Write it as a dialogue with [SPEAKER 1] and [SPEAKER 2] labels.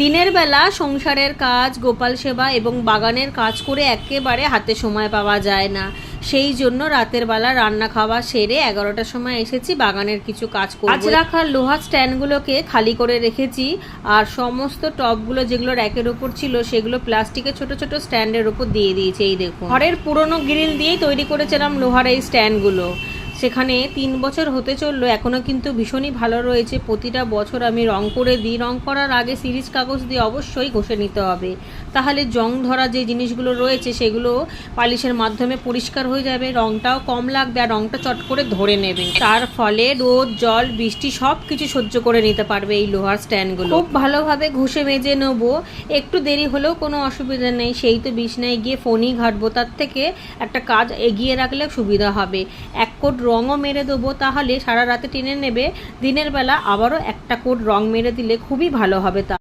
[SPEAKER 1] দিনের বেলা সংসারের কাজ, গোপাল সেবা এবং বাগানের কাজ করে একেবারে হাতে সময় পাওয়া যায় না। সেই জন্য রাতের বেলা রান্না খাওয়া সেরে 11টার সময় এসেছি বাগানের কিছু কাজ করব। আজ রাখার লোহার স্ট্যান্ডগুলোকে খালি করে রেখেছি, আর সমস্ত টবগুলো যেগুলো র্যাকের উপর ছিল সেগুলো প্লাস্টিকের ছোট ছোট স্ট্যান্ডের উপর দিয়ে দিয়েছি। এই দেখুন, ঘরের পুরনো গ্রিল দিয়েই তৈরি করেছিলাম লোহার এই স্ট্যান্ডগুলো। সেখানে 3 বছর হতে চললো, এখনও কিন্তু ভীষণই ভালো রয়েছে। প্রতিটা বছর আমি রং করে দিই। রং করার আগে সিরিজ কাগজ দিয়ে অবশ্যই ঘষে নিতে হবে, তাহলে জং ধরা যে জিনিসগুলো রয়েছে সেগুলো পালিশের মাধ্যমে পরিষ্কার হয়ে যাবে, রংটাও কম লাগবে আর রংটা চট করে ধরে নেবে। তার ফলে রোদ, জল, বৃষ্টি সব কিছু সহ্য করে নিতে পারবে এই লোহার স্ট্যান্ডগুলো। খুব ভালোভাবে ঘষে মেজে নেবো। একটু দেরি হলেও কোনো অসুবিধা নেই, সেই তো বিছনায় গিয়ে ফোনই ঘাঁটবো, তার থেকে একটা কাজ এগিয়ে রাখলে সুবিধা হবে। এক কোট রঙও মেরে দেবো, তাহলে সারা রাতে টেনে নেবে। দিনের বেলা আবারও একটা কোট রং মেরে দিলে খুবই ভালো হবে। তা